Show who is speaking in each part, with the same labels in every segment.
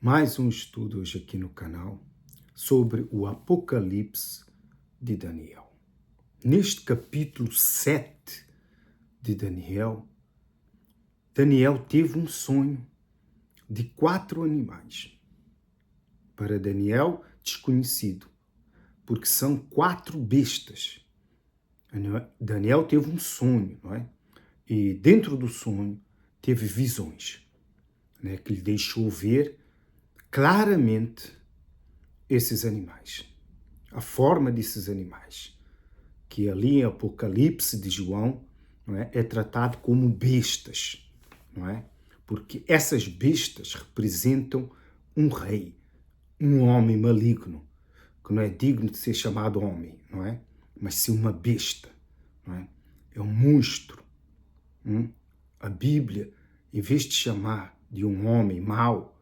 Speaker 1: Mais um estudo hoje aqui no canal sobre o Apocalipse de Daniel. Neste capítulo 7 de Daniel, Daniel teve um sonho de 4 animais. Para Daniel, desconhecido, porque são 4 bestas. Daniel teve um sonho, não é? E dentro do sonho teve visões, né, que lhe deixou ver claramente esses animais, a forma desses animais, que ali em Apocalipse de João, não é tratado como bestas, não é? Porque essas bestas representam um rei, um homem maligno, que não é digno de ser chamado homem, não é? Mas sim uma besta, não é? É um monstro. A Bíblia, em vez de chamar de um homem mau,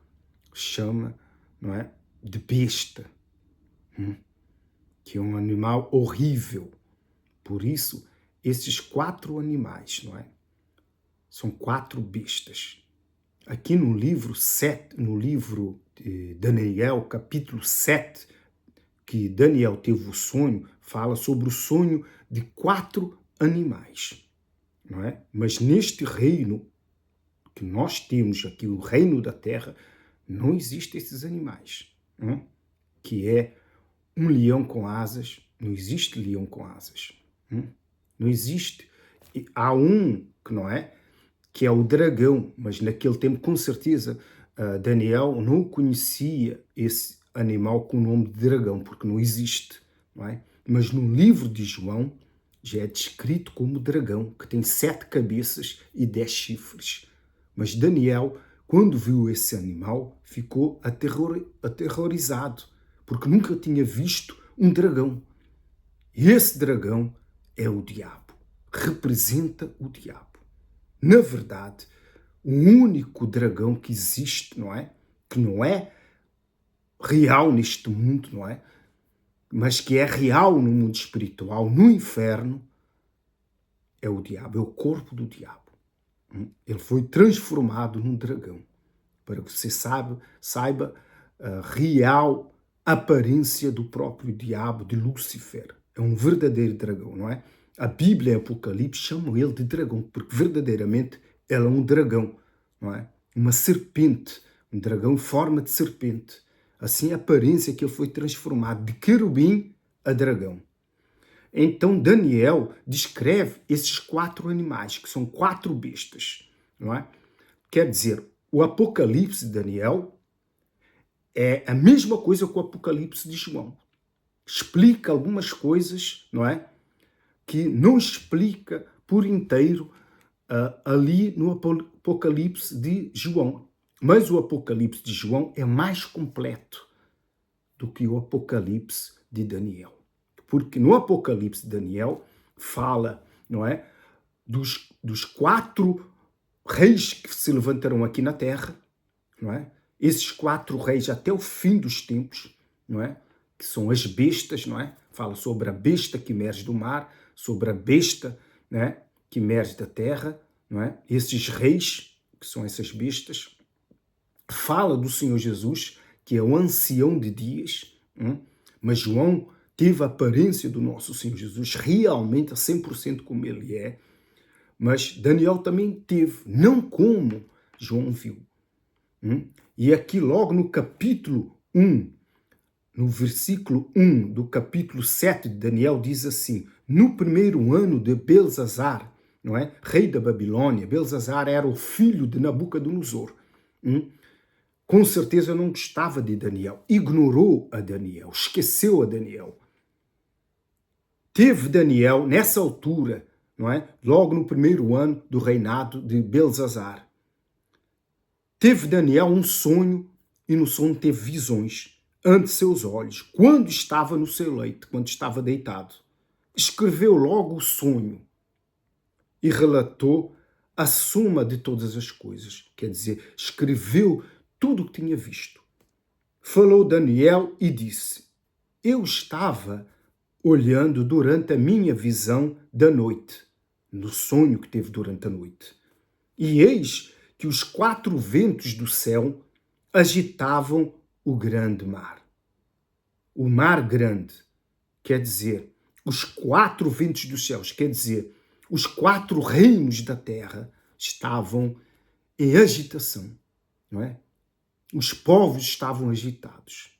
Speaker 1: chama, não é, de besta, que é um animal horrível. Por isso, esses 4 animais, não é, são 4 bestas. Aqui no livro 7, no livro de Daniel, capítulo 7, que Daniel teve o sonho, fala sobre o sonho de 4 animais, não é? Mas neste reino que nós temos aqui, o reino da terra, não existem esses animais, não é? Que é um leão com asas. Não existe leão com asas. Não existe. Há um que não é, que é o dragão, mas naquele tempo, com certeza, Daniel não conhecia esse animal com o nome de dragão, porque não existe, não é? Mas no livro de João já é descrito como dragão, que tem 7 cabeças e 10 chifres. Mas Daniel, quando viu esse animal, ficou aterrorizado, porque nunca tinha visto um dragão. E esse dragão é o diabo, representa o diabo. Na verdade, o único dragão que existe, não é? Que não é real neste mundo, não é? Mas que é real no mundo espiritual, no inferno, é o diabo, é o corpo do diabo. Ele foi transformado num dragão, para que você saiba a real aparência do próprio diabo, de Lúcifer. É um verdadeiro dragão, não é? A Bíblia em Apocalipse chama ele de dragão, porque verdadeiramente ele é um dragão, não é? Uma serpente, um dragão em forma de serpente. Assim a aparência que ele foi transformado de querubim a dragão. Então Daniel descreve esses 4 animais, que são 4 bestas, não é? Quer dizer, o Apocalipse de Daniel é a mesma coisa que o Apocalipse de João. Explica algumas coisas, não é? Que não explica por inteiro ali no Apocalipse de João. Mas o Apocalipse de João é mais completo do que o Apocalipse de Daniel. Porque no Apocalipse de Daniel fala, não é, dos 4 reis que se levantarão aqui na terra, não é? Esses 4 reis até o fim dos tempos, não é? Que são as bestas, não é? Fala sobre a besta que emerge do mar, sobre a besta, né, que emerge da terra, não é? Esses reis, que são essas bestas, fala do Senhor Jesus, que é o ancião de dias, mas João teve a aparência do nosso Senhor Jesus realmente a 100% como ele é, mas Daniel também teve, não como João viu. E aqui logo no capítulo 1, no versículo 1 do capítulo 7 de Daniel, diz assim: no primeiro ano de Belzazar, não é? Rei da Babilônia, Belzazar era o filho de Nabucodonosor. Com certeza não gostava de Daniel, ignorou a Daniel, esqueceu a Daniel. Teve Daniel, nessa altura, não é? Logo no primeiro ano do reinado de Belzazar, teve Daniel um sonho, e no sonho teve visões ante seus olhos, quando estava no seu leito, quando estava deitado. Escreveu logo o sonho e relatou a suma de todas as coisas. Quer dizer, escreveu tudo o que tinha visto. Falou Daniel e disse: eu estava olhando durante a minha visão da noite, no sonho que teve durante a noite. E eis que os 4 ventos do céu agitavam o grande mar. O mar grande, quer dizer, os 4 ventos dos céus, quer dizer, os 4 reinos da terra estavam em agitação, não é? Os povos estavam agitados.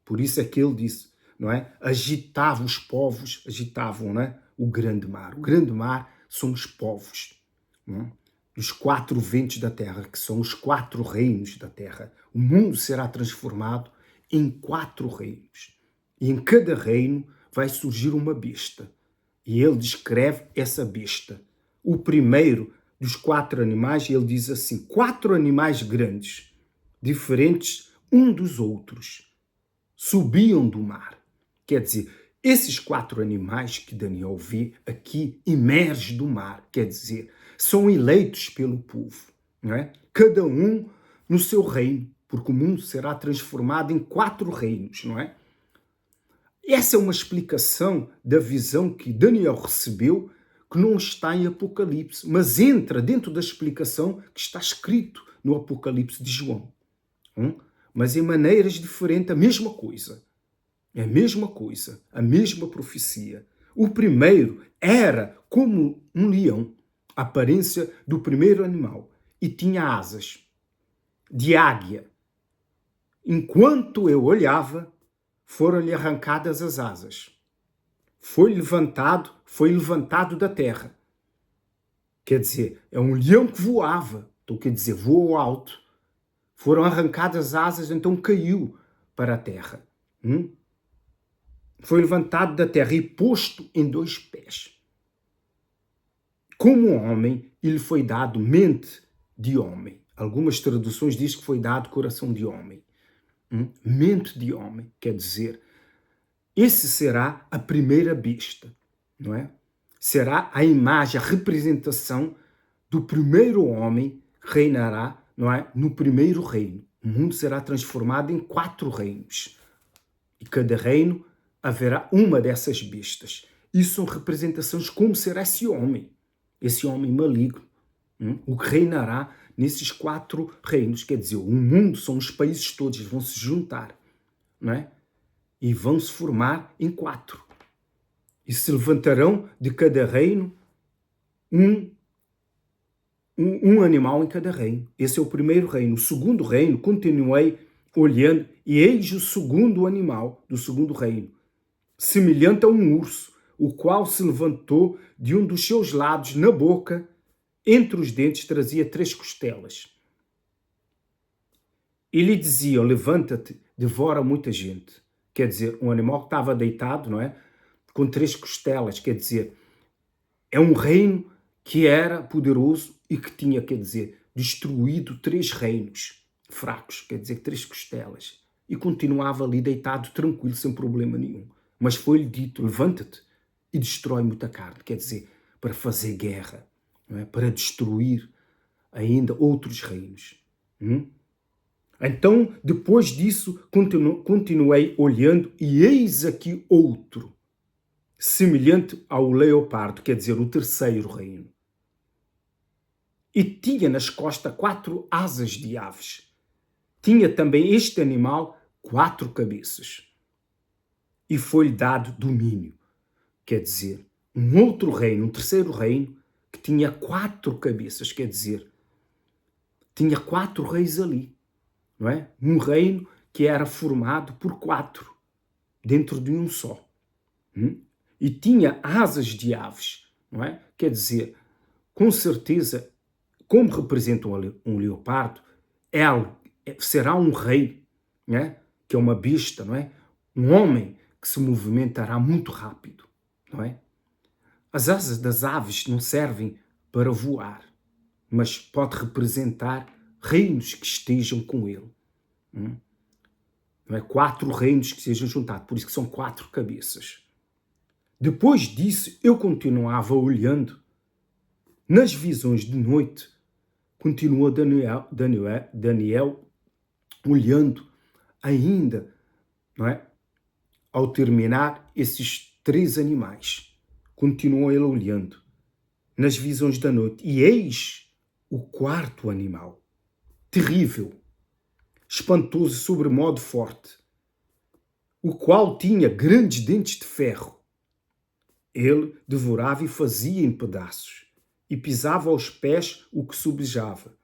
Speaker 1: Por isso é que ele disse, não é? Agitava os povos, agitavam, não é? O grande mar. O grande mar são os povos, não é? Os 4 ventos da terra, que são os 4 reinos da terra. O mundo será transformado em 4 reinos. E em cada reino vai surgir uma besta. E ele descreve essa besta. O primeiro dos 4 animais, ele diz assim, 4 animais grandes, diferentes um dos outros, subiam do mar. Quer dizer, esses 4 animais que Daniel vê aqui emergem do mar, quer dizer, são eleitos pelo povo, não é? Cada um no seu reino, porque o mundo será transformado em 4 reinos, não é? Essa é uma explicação da visão que Daniel recebeu, que não está em Apocalipse, mas entra dentro da explicação que está escrito no Apocalipse de João. Mas em maneiras diferentes, a mesma coisa. É a mesma coisa, a mesma profecia. O primeiro era como um leão, a aparência do primeiro animal, e tinha asas de águia. Enquanto eu olhava, foram-lhe arrancadas as asas. Foi levantado da terra. Quer dizer, é um leão que voava, então quer dizer, voou alto. Foram arrancadas as asas, então caiu para a terra. Foi levantado da terra e posto em 2 pés. Como homem, lhe foi dado mente de homem. Algumas traduções dizem que foi dado coração de homem. Mente de homem, quer dizer, esse será a primeira besta, não é? Será a imagem, a representação do primeiro homem que reinará, não é? No primeiro reino. O mundo será transformado em 4 reinos. E cada reino haverá uma dessas bestas. Isso são representações como será esse homem maligno, o que reinará nesses 4 reinos. Quer dizer, o mundo são os países todos, vão se juntar, não é? E vão se formar em 4. E se levantarão de cada reino um animal em cada reino. Esse é o primeiro reino. O segundo reino, continuei olhando, e eis o segundo animal do segundo reino, semelhante a um urso, o qual se levantou de um dos seus lados na boca, entre os dentes trazia 3 costelas. E lhe diziam, levanta-te, devora muita gente. Quer dizer, um animal que estava deitado, não é? Com 3 costelas, quer dizer, é um reino que era poderoso e que tinha, quer dizer, destruído 3 reinos fracos, quer dizer, 3 costelas. E continuava ali deitado, tranquilo, sem problema nenhum. Mas foi-lhe dito, levanta-te e destrói muita carne, quer dizer, para fazer guerra, não é? Para destruir ainda outros reinos. Então, depois disso, continuei olhando e eis aqui outro, semelhante ao leopardo, quer dizer, o terceiro reino. E tinha nas costas 4 asas de aves. Tinha também este animal 4 cabeças. E foi-lhe dado domínio, quer dizer, um outro reino, um terceiro reino, que tinha 4 cabeças, quer dizer, tinha 4 reis ali, não é? Um reino que era formado por 4, dentro de um só. E tinha asas de aves, não é? Quer dizer, com certeza, como representa um leopardo, ele será um rei, não é? Que é uma besta, não é? Um homem que se movimentará muito rápido, não é? As asas das aves não servem para voar, mas pode representar reinos que estejam com ele. Não é? 4 reinos que sejam juntados, por isso que são 4 cabeças. Depois disso, eu continuava olhando. Nas visões de noite, continuou Daniel olhando ainda, não é? Ao terminar esses 3 animais, continuou ele olhando nas visões da noite. E eis o 4º animal, terrível, espantoso e sobremodo forte, o qual tinha grandes dentes de ferro. Ele devorava e fazia em pedaços, e pisava aos pés o que subjava.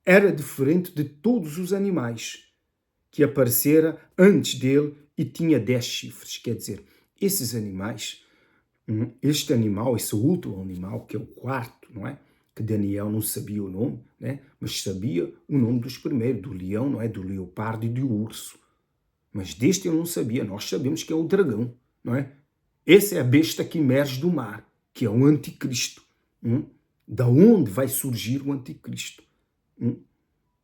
Speaker 1: Era diferente de todos os animais que aparecera antes dele e tinha 10 chifres. Quer dizer, esses animais, este animal, esse último animal, que é o quarto, não é? Que Daniel não sabia o nome, né? Mas sabia o nome dos primeiros, do leão, não é? Do leopardo e do urso. Mas deste ele não sabia. Nós sabemos que é o dragão, não é? Essa é a besta que emerge do mar, que é o anticristo. Da onde vai surgir o anticristo?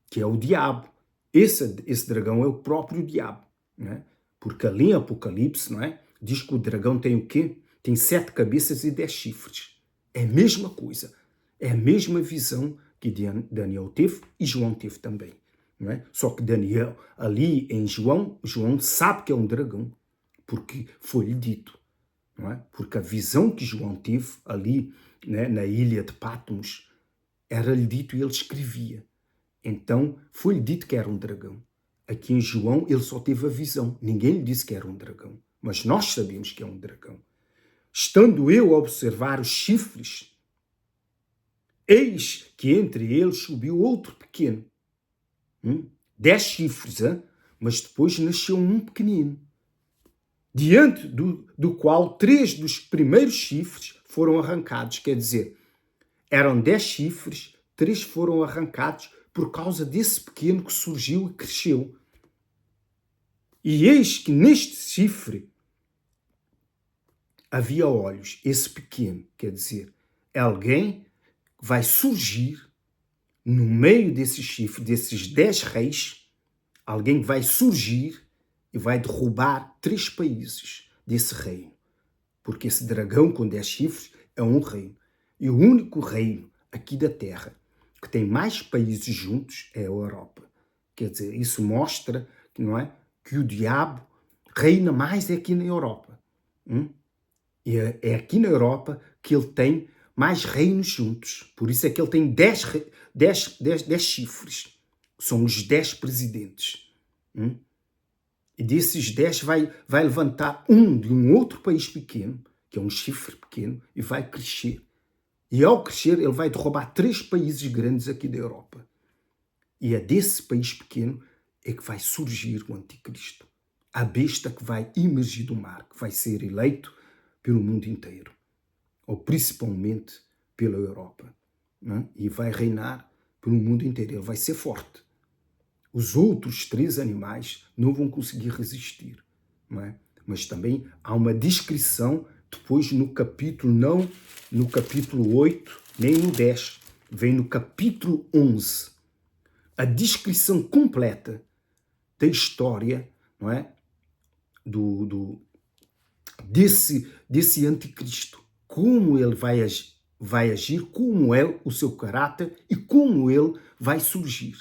Speaker 1: Que é o diabo. Esse dragão é o próprio diabo, não é? Porque ali em Apocalipse, não é? Diz que o dragão tem o quê? Tem 7 cabeças e 10 chifres. É a mesma coisa. É a mesma visão que Daniel teve e João teve também. Não é? Só que Daniel, ali em João sabe que é um dragão, porque foi-lhe dito. Não é? Porque a visão que João teve ali, né, na ilha de Patmos, era-lhe dito e ele escrevia. Então, foi-lhe dito que era um dragão. Aqui em João, ele só teve a visão. Ninguém lhe disse que era um dragão. Mas nós sabemos que é um dragão. Estando eu a observar os chifres, eis que entre eles subiu outro pequeno. 10 chifres, hein? Mas depois nasceu um pequenino, diante do qual 3 dos primeiros chifres foram arrancados. Quer dizer, eram 10 chifres, 3 foram arrancados por causa desse pequeno que surgiu e cresceu. E eis que neste chifre havia olhos, esse pequeno, quer dizer, alguém vai surgir no meio desse chifre, desses 10 reis, alguém vai surgir e vai derrubar 3 países desse reino. Porque esse dragão com 10 chifres é um reino. E o único reino aqui da Terra que tem mais países juntos é a Europa. Quer dizer, isso mostra que, não é, que o diabo reina mais aqui na Europa. E é aqui na Europa que ele tem mais reinos juntos. Por isso é que ele tem 10 chifres. São os 10 presidentes. E desses 10 vai levantar um de um outro país pequeno, que é um chifre pequeno, e vai crescer. E ao crescer, ele vai derrubar 3 países grandes aqui da Europa. E é desse país pequeno é que vai surgir o anticristo. A besta que vai emergir do mar, que vai ser eleito pelo mundo inteiro. Ou principalmente pela Europa. E vai reinar pelo mundo inteiro. Ele vai ser forte. Os outros 3 animais não vão conseguir resistir. Não é? Mas também há uma descrição depois no capítulo, não no capítulo 8, nem no 10. Vem no capítulo 11. A descrição completa da história, não é? Desse anticristo. Como ele vai agir, como é o seu caráter e como ele vai surgir.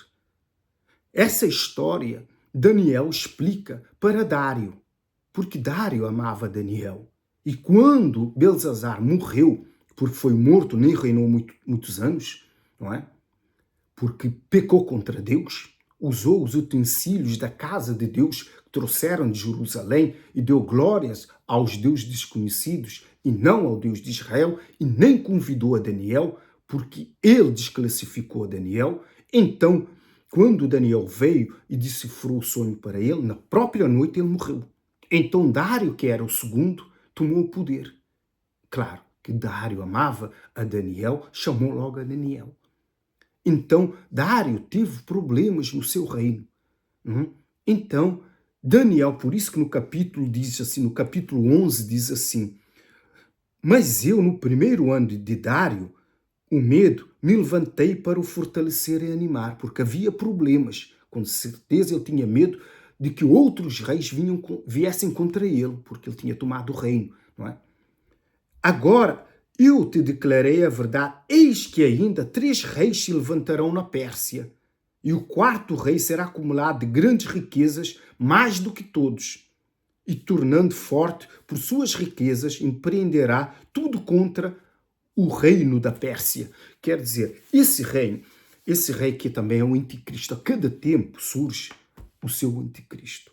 Speaker 1: Essa história Daniel explica para Dário, porque Dário amava Daniel. E quando Belzazar morreu, porque foi morto, nem reinou muitos anos, não é? Porque pecou contra Deus, usou os utensílios da casa de Deus que trouxeram de Jerusalém e deu glórias aos deuses desconhecidos e não ao Deus de Israel, e nem convidou a Daniel, porque ele desclassificou a Daniel. Então, quando Daniel veio e decifrou o sonho para ele, na própria noite ele morreu. Então Dário, que era o segundo, tomou o poder. Claro que Dário amava a Daniel, chamou logo a Daniel. Então Dário teve problemas no seu reino. Então Daniel, por isso que no capítulo diz assim, no capítulo 11 diz assim: mas eu no primeiro ano de Dário, o medo, me levantei para o fortalecer e animar, porque havia problemas. Com certeza ele tinha medo de que outros reis viessem contra ele, porque ele tinha tomado o reino, não é? Agora eu te declarei a verdade, eis que ainda 3 reis se levantarão na Pérsia, e o 4º rei será acumulado de grandes riquezas, mais do que todos, e tornando forte por suas riquezas, empreenderá tudo contra o reino da Pérsia. Quer dizer, esse rei que também é um anticristo, a cada tempo surge o seu anticristo.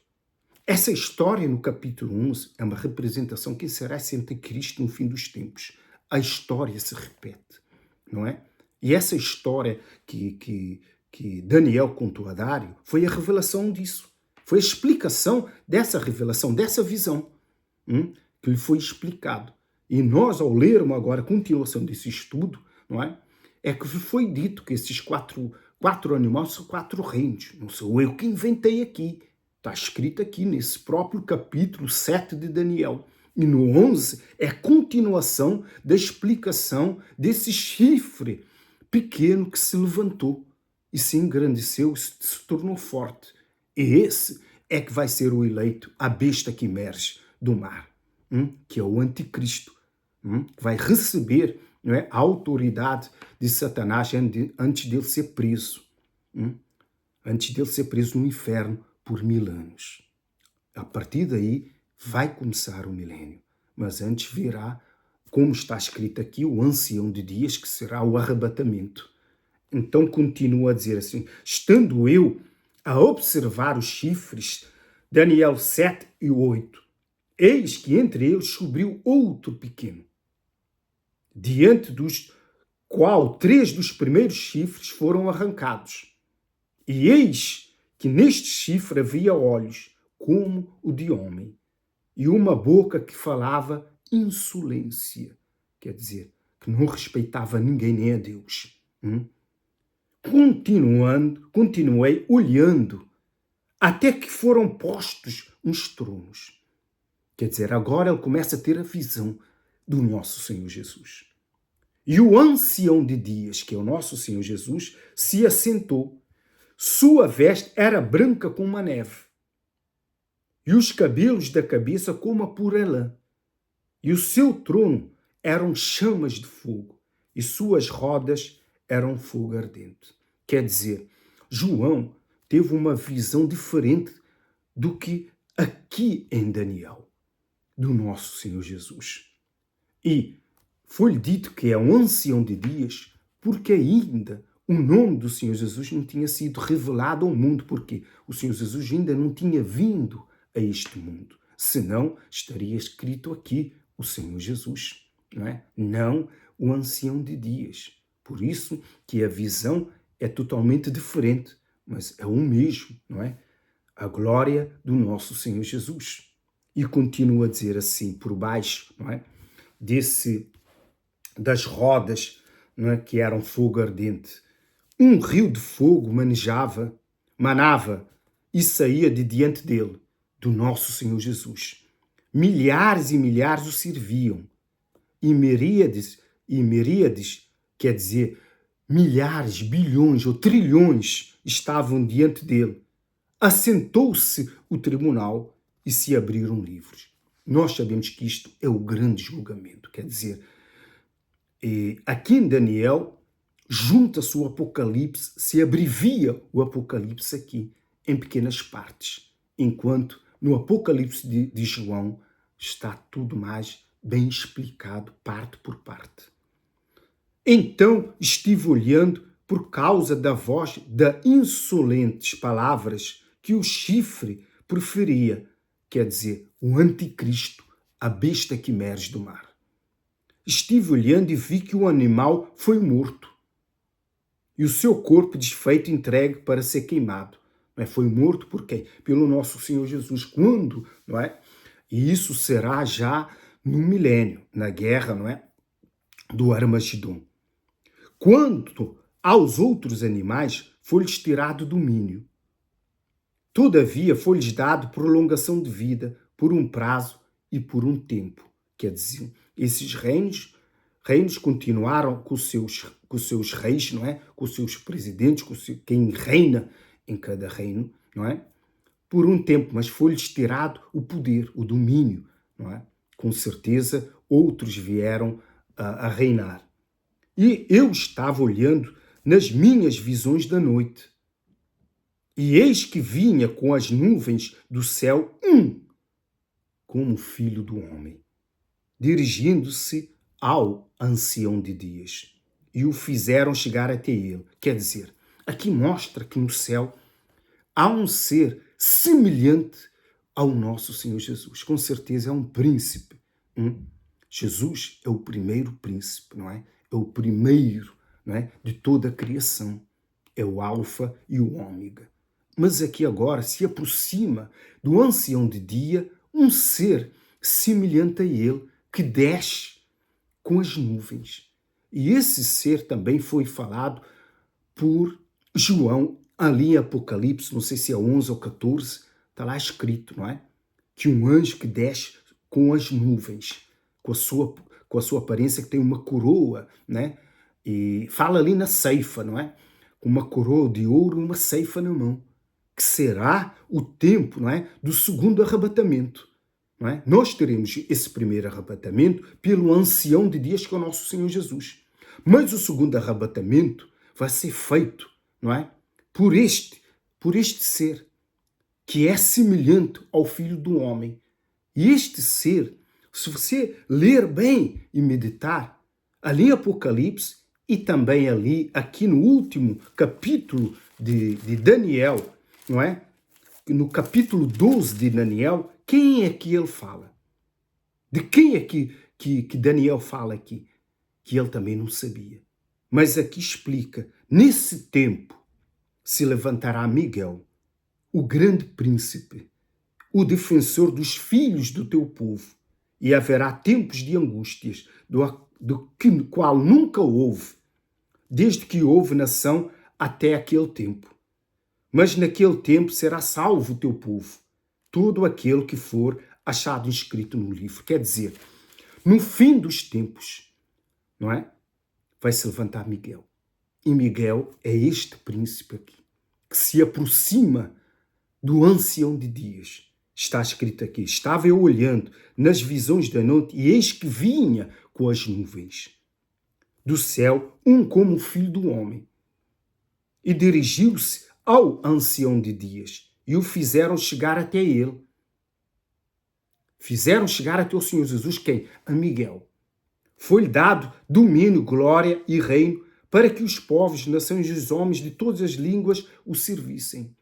Speaker 1: Essa história no capítulo 11 é uma representação que será esse anticristo no fim dos tempos. A história se repete, não é? E essa história que Daniel contou a Dário foi a revelação disso. Foi a explicação dessa revelação, dessa visão, que lhe foi explicado. E nós, ao lermos agora a continuação desse estudo, não é? É que foi dito que esses quatro animais são 4 reinos. Não sou eu que inventei aqui. Está escrito aqui nesse próprio capítulo 7 de Daniel. E no 11 é a continuação da explicação desse chifre pequeno que se levantou e se engrandeceu, se tornou forte. E esse é que vai ser o eleito, a besta que emerge do mar, que é o anticristo, que vai receber, não é, a autoridade de Satanás antes dele ser preso. Antes dele ser preso no inferno por 1000 anos. A partir daí vai começar o milênio. Mas antes virá, como está escrito aqui, o ancião de dias, que será o arrebatamento. Então continua a dizer assim: estando eu a observar os chifres, Daniel 7 e 8, eis que entre eles subiu outro pequeno, diante dos qual 3 dos primeiros chifres foram arrancados. E eis que neste chifre havia olhos, como o de homem, e uma boca que falava insolência, quer dizer, que não respeitava ninguém, nem a Deus. Continuei olhando, até que foram postos uns tronos. Quer dizer, agora ele começa a ter a visão do nosso Senhor Jesus. E o ancião de dias, que é o nosso Senhor Jesus, se assentou. Sua veste era branca como a neve, e os cabelos da cabeça como a pura lã. E o seu trono eram chamas de fogo, e suas rodas eram fogo ardente. Quer dizer, João teve uma visão diferente do que aqui em Daniel, do nosso Senhor Jesus. E foi-lhe dito que é um ancião de dias, porque ainda o nome do Senhor Jesus não tinha sido revelado ao mundo, porque o Senhor Jesus ainda não tinha vindo a este mundo. Senão, estaria escrito aqui o Senhor Jesus, não é? Não o ancião de dias. Por isso que a visão é totalmente diferente, mas é o mesmo, não é? A glória do nosso Senhor Jesus. E continua a dizer assim, por baixo, não é? Das rodas, não é? Que eram fogo ardente. Um rio de fogo manava e saía de diante dele, do nosso Senhor Jesus. Milhares e milhares o serviam. E miríades, quer dizer, milhares, bilhões ou trilhões estavam diante dele. Assentou-se o tribunal e se abriram livros. Nós sabemos que isto é o grande julgamento, quer dizer, aqui em Daniel, junta-se o Apocalipse, se abrevia o Apocalipse aqui, em pequenas partes, enquanto no Apocalipse de João está tudo mais bem explicado, parte por parte. Então estive olhando por causa da voz das insolentes palavras que o chifre proferia, quer dizer, o anticristo, a besta que emerge do mar. Estive olhando e vi que o animal foi morto e o seu corpo desfeito entregue para ser queimado. Não é? Foi morto por quem? Pelo nosso Senhor Jesus. Quando? Não é? E isso será já no milênio, na guerra, não é? Do Armagedon. Quanto aos outros animais, foi-lhes tirado domínio. Todavia, foi-lhes dado prolongação de vida por um prazo e por um tempo. Quer dizer, esses reinos continuaram com os seus reis, não é? Com os seus presidentes, quem reina em cada reino, não é? Por um tempo, mas foi-lhes tirado o poder, o domínio, não é? Com certeza, outros vieram a reinar. E eu estava olhando nas minhas visões da noite, e eis que vinha com as nuvens do céu como filho do homem, dirigindo-se ao ancião de dias, e o fizeram chegar até ele. Quer dizer, aqui mostra que no céu há um ser semelhante ao nosso Senhor Jesus. Com certeza é um príncipe. Jesus é o primeiro príncipe, não é? É o primeiro, não é, de toda a criação. É o alfa e o ômega. Mas aqui agora se aproxima do ancião de dia um ser semelhante a ele, que desce com as nuvens. E esse ser também foi falado por João ali em Apocalipse, não sei se é 11 ou 14, está lá escrito, não é? Que um anjo que desce com as nuvens, com a sua aparência, que tem uma coroa, né? E fala ali na ceifa, não é? Com uma coroa de ouro e uma ceifa na mão, que será o tempo, não é, do segundo arrebatamento. Não é? Nós teremos esse primeiro arrebatamento pelo ancião de dias, que é o nosso Senhor Jesus. Mas o segundo arrebatamento vai ser feito, não é, por este ser, que é semelhante ao Filho do Homem. E este ser, se você ler bem e meditar, ali em Apocalipse e também ali, aqui no último capítulo de Daniel, não é? No capítulo 12 de Daniel, quem é que ele fala? De quem é que Daniel fala aqui? Que ele também não sabia. Mas aqui explica, nesse tempo se levantará Miguel, o grande príncipe, o defensor dos filhos do teu povo, e haverá tempos de angústias, do qual nunca houve, desde que houve nação até aquele tempo. Mas naquele tempo será salvo o teu povo, todo aquele que for achado inscrito no livro. Quer dizer, no fim dos tempos, não é? Vai se levantar Miguel. E Miguel é este príncipe aqui, que se aproxima do ancião de dias. Está escrito aqui: estava eu olhando nas visões da noite, e eis que vinha com as nuvens do céu, um como o filho do homem. E dirigiu-se ao ancião de dias, e o fizeram chegar até ele. Fizeram chegar até o Senhor Jesus, quem? A Miguel. Foi-lhe dado domínio, glória e reino, para que os povos, nações e os homens de todas as línguas o servissem.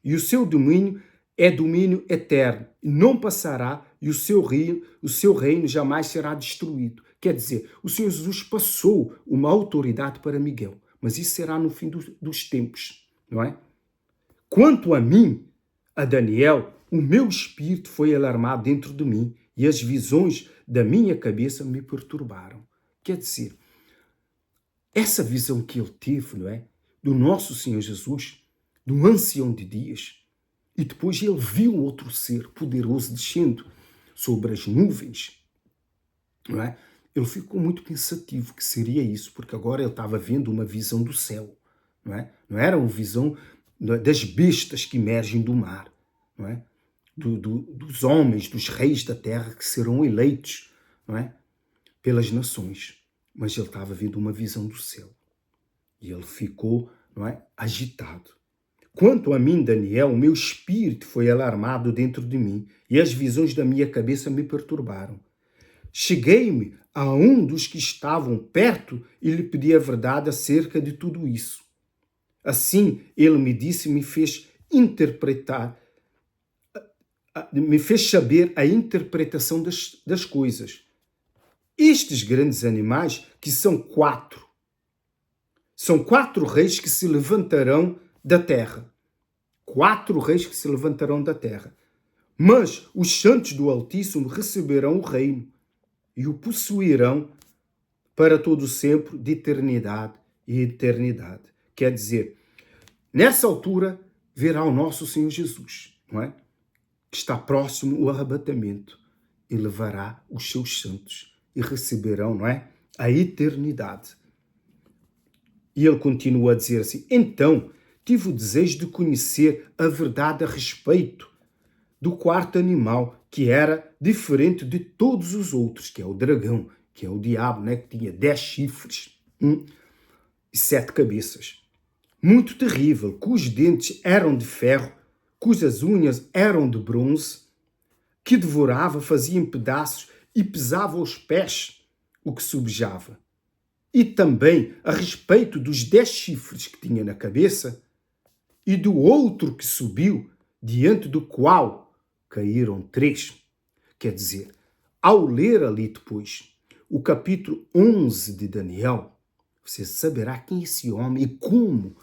Speaker 1: E o seu domínio é domínio eterno, não passará, e o seu reino jamais será destruído. Quer dizer, o Senhor Jesus passou uma autoridade para Miguel, mas isso será no fim dos tempos, não é? Quanto a mim, a Daniel, o meu espírito foi alarmado dentro de mim, e as visões da minha cabeça me perturbaram. Quer dizer, essa visão que ele teve, não é? Do nosso Senhor Jesus, do ancião de dias, e depois ele viu outro ser poderoso descendo sobre as nuvens, não é? Ele ficou muito pensativo que seria isso, porque agora ele estava vendo uma visão do céu, não é? Não era uma visão das bestas que emergem do mar, não é? Dos homens, dos reis da terra que serão eleitos, não é? Pelas nações. Mas ele estava vendo uma visão do céu. E ele ficou, não é, agitado. Quanto a mim, Daniel, o meu espírito foi alarmado dentro de mim, e as visões da minha cabeça me perturbaram. Cheguei-me a um dos que estavam perto e lhe pedi a verdade acerca de tudo isso. Assim, ele me disse e me fez interpretar, me fez saber a interpretação das coisas. Estes grandes animais, que são quatro reis que se levantarão da terra. 4 reis que se levantarão da terra. Mas os santos do Altíssimo receberão o reino e o possuirão para todo sempre, de eternidade e eternidade. Quer dizer, nessa altura verá o nosso Senhor Jesus, não é? Que está próximo o arrebatamento, e levará os seus santos e receberão, não é, a eternidade. E ele continua a dizer assim: então tive o desejo de conhecer a verdade a respeito do quarto animal, que era diferente de todos os outros, que é o dragão, que é o diabo, né, que tinha 10 chifres e 7 cabeças. Muito terrível, cujos dentes eram de ferro, cujas unhas eram de bronze, que devorava, fazia em pedaços e pesava aos pés o que subjava. E também a respeito dos 10 chifres que tinha na cabeça, e do outro que subiu, diante do qual caíram 3. Quer dizer, ao ler ali depois o capítulo 11 de Daniel, você saberá quem é esse homem e como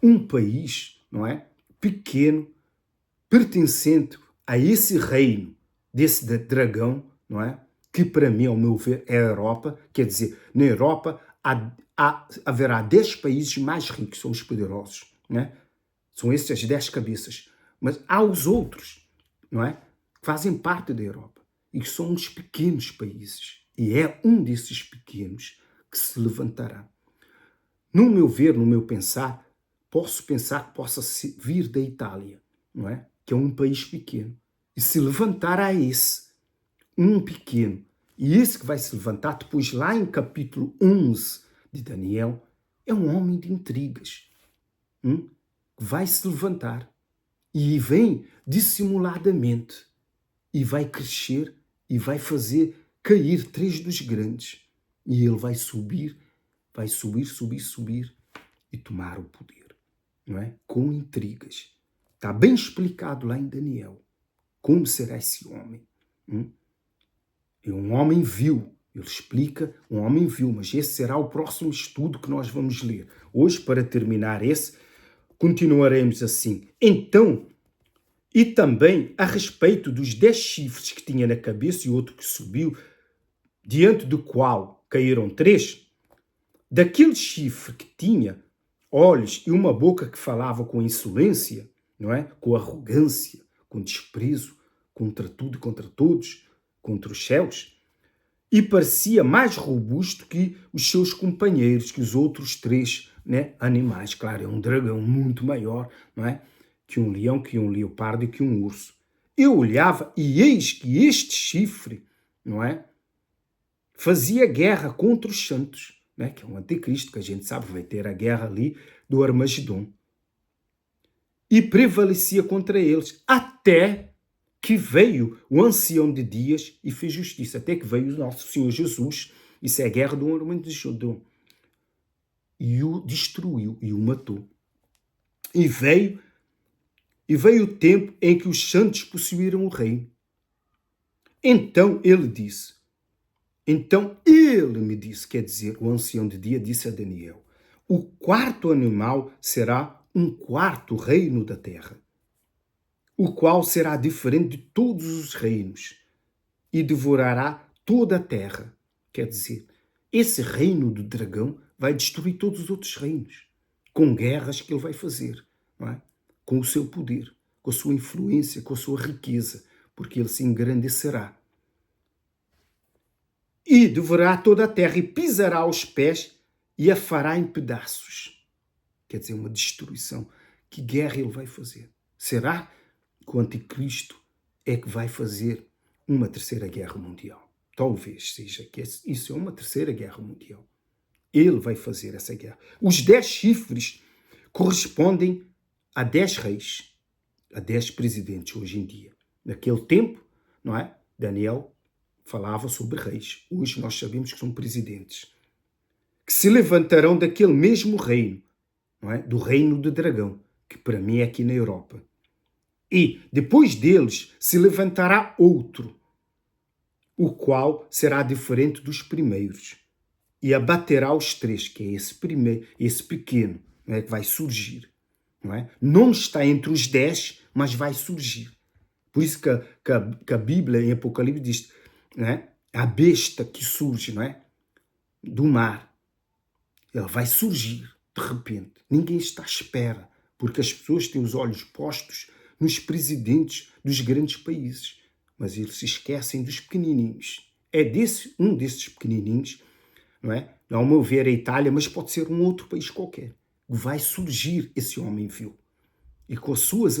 Speaker 1: um país, não é, pequeno, pertencente a esse reino desse dragão, não é, que para mim, ao meu ver, é a Europa. Quer dizer, na Europa haverá 10 países mais ricos, são os poderosos, né? São esses as 10 cabeças. Mas há os outros, não é? Que fazem parte da Europa e que são uns pequenos países. E é um desses pequenos que se levantará. No meu ver, no meu pensar, posso pensar que possa vir da Itália, não é? Que é um país pequeno. E se levantar a esse, um pequeno. E esse que vai se levantar depois lá em capítulo 11 de Daniel, é um homem de intrigas. Vai se levantar e vem dissimuladamente e vai crescer e vai fazer cair 3 dos grandes. E ele vai subir, subir e tomar o poder, não é? Com intrigas. Está bem explicado lá em Daniel como será esse homem. É um homem vil. Ele explica, um homem vil, mas esse será o próximo estudo que nós vamos ler. Hoje, para terminar esse, continuaremos assim. Então, e também a respeito dos 10 chifres que tinha na cabeça e outro que subiu, diante do qual caíram 3, daquele chifre que tinha olhos e uma boca que falava com insolência, não é? Com arrogância, com desprezo, contra tudo e contra todos, contra os céus, e parecia mais robusto que os seus companheiros, que os outros 3, né, animais. Claro, é um dragão muito maior, não é? Que um leão, que um leopardo e que um urso. Eu olhava e eis que este chifre, não é? Fazia guerra contra os santos, né? Que é um anticristo, que a gente sabe vai ter a guerra ali do Armagedon. E prevalecia contra eles, até que veio o ancião de dias e fez justiça, até que veio o nosso Senhor Jesus, isso é a guerra do Armagedon, e o destruiu, e o matou. E veio o tempo em que os santos possuíram o reino. Então ele me disse, quer dizer, o ancião de dia disse a Daniel, o quarto animal será um quarto reino da terra, o qual será diferente de todos os reinos e devorará toda a terra. Quer dizer, esse reino do dragão vai destruir todos os outros reinos, com guerras que ele vai fazer, não é? Com o seu poder, com a sua influência, com a sua riqueza, porque ele se engrandecerá. E devorará toda a terra e pisará aos pés e a fará em pedaços. Quer dizer, uma destruição. Que guerra ele vai fazer? Será que o anticristo é que vai fazer uma terceira guerra mundial? Talvez seja que isso é uma terceira guerra mundial. Ele vai fazer essa guerra. Os 10 chifres correspondem a 10 reis, a 10 presidentes hoje em dia. Naquele tempo, não é? Daniel falava sobre reis. Hoje nós sabemos que são presidentes. Que se levantarão daquele mesmo reino, não é? Do reino do dragão, que para mim é aqui na Europa. E depois deles se levantará outro, o qual será diferente dos primeiros, e abaterá os 3, que é esse primeiro, esse pequeno, não é? Que vai surgir. Não é? Não está entre os 10, mas vai surgir. Por isso que a Bíblia em Apocalipse diz, não é? A besta que surge, não é? Do mar. Ela vai surgir de repente. Ninguém está à espera, porque as pessoas têm os olhos postos nos presidentes dos grandes países, mas eles se esquecem dos pequenininhos. É um desses pequenininhos, não é? Ao meu ver, a Itália, mas pode ser um outro país qualquer. Vai surgir esse homem vil. E com as suas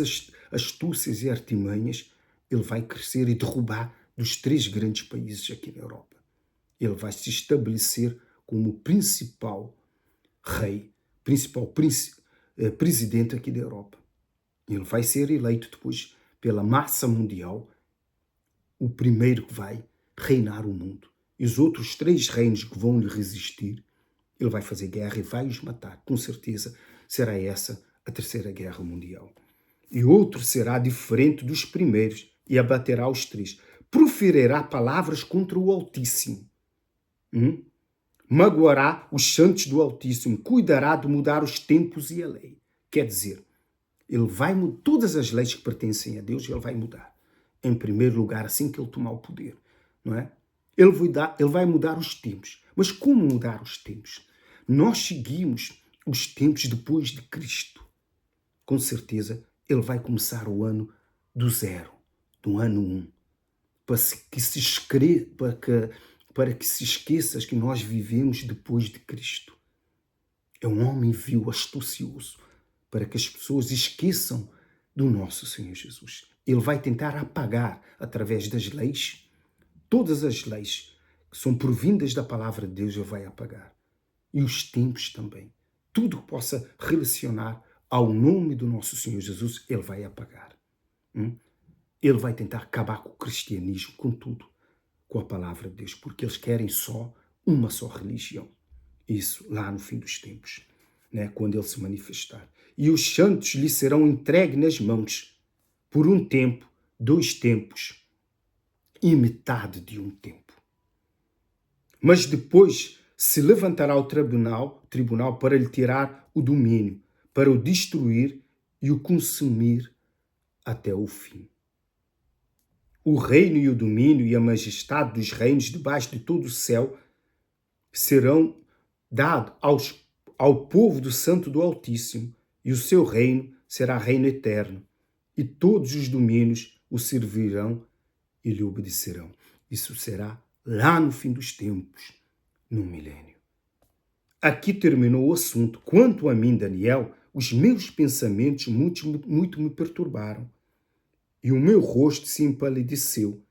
Speaker 1: astúcias e artimanhas, ele vai crescer e derrubar dos 3 grandes países aqui na Europa. Ele vai se estabelecer como o principal rei, principal presidente aqui da Europa. Ele vai ser eleito depois pela massa mundial, o primeiro que vai reinar o mundo. E os outros 3 reinos que vão lhe resistir, ele vai fazer guerra e vai os matar. Com certeza será essa a terceira guerra mundial. e outro será diferente dos primeiros, e abaterá os três. Proferirá palavras contra o Altíssimo. Magoará os santos do Altíssimo. Cuidará de mudar os tempos e a lei. Quer dizer, ele vai mudar todas as leis que pertencem a Deus, ele vai mudar. Em primeiro lugar, assim que ele tomar o poder, não é? Ele vai mudar os tempos. Mas como mudar os tempos? Nós seguimos os tempos depois de Cristo. Com certeza, ele vai começar o ano do zero, do ano 1, para que se esqueças que nós vivemos depois de Cristo. É um homem vil, astucioso, para que as pessoas esqueçam do nosso Senhor Jesus. Ele vai tentar apagar, através das leis, todas as leis que são provindas da palavra de Deus, ele vai apagar. E os tempos também. Tudo que possa relacionar ao nome do nosso Senhor Jesus, ele vai apagar. Ele vai tentar acabar com o cristianismo, com tudo, com a palavra de Deus, porque eles querem uma só religião. Isso lá no fim dos tempos, né? Quando ele se manifestar. E os santos lhe serão entregues nas mãos por um tempo, 2 tempos e metade de um tempo. Mas depois se levantará o tribunal para lhe tirar o domínio, para o destruir e o consumir até o fim. O reino e o domínio e a majestade dos reinos debaixo de todo o céu serão dados ao povo do Santo do Altíssimo, e o seu reino será reino eterno, e todos os domínios o servirão e lhe obedecerão. Isso será lá no fim dos tempos, no milênio. Aqui terminou o assunto. Quanto a mim, Daniel, os meus pensamentos muito me perturbaram, e o meu rosto se empalideceu,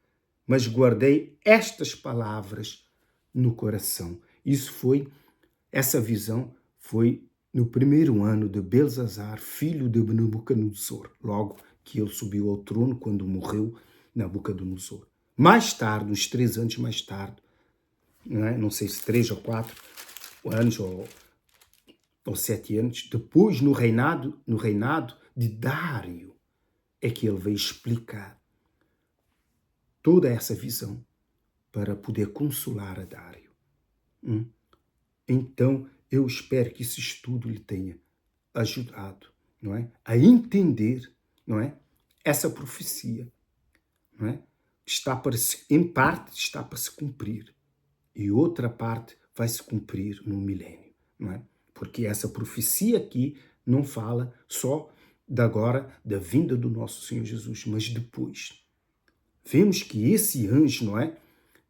Speaker 1: mas guardei estas palavras no coração. Essa visão foi no primeiro ano de Belzazar, filho de Nabucodonosor, logo que ele subiu ao trono quando morreu Nabucodonosor. Mais tarde, uns 3 anos mais tarde, não sei se 3 ou 4 anos ou 7 anos, depois no reinado de Dário, é que ele veio explicar toda essa visão para poder consolar a Dário. Então, eu espero que esse estudo lhe tenha ajudado, não é? A entender, não é? Essa profecia, não é? Em parte está para se cumprir e outra parte vai se cumprir no milênio, não é? Porque essa profecia aqui não fala só da vinda do nosso Senhor Jesus, mas depois. Vemos que esse anjo, não é?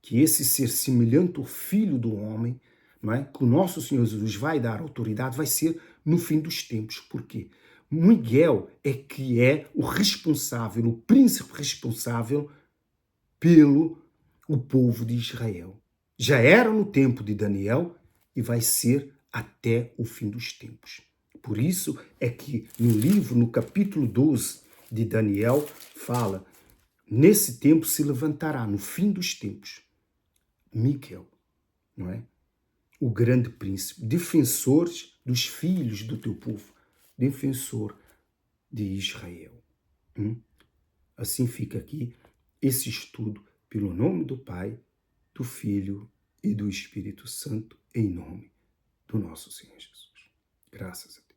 Speaker 1: Que esse ser semelhante ao Filho do Homem, não é? Que o nosso Senhor Jesus vai dar autoridade, vai ser no fim dos tempos. Por quê? Miguel é o responsável, o príncipe responsável pelo o povo de Israel. Já era no tempo de Daniel e vai ser até o fim dos tempos. Por isso é que no capítulo 12 de Daniel, fala: nesse tempo se levantará, no fim dos tempos, Miguel, não é? O grande príncipe, defensor dos filhos do teu povo, defensor de Israel. Assim fica aqui esse estudo pelo nome do Pai, do Filho e do Espírito Santo, em nome do nosso Senhor Jesus. Graças a Deus.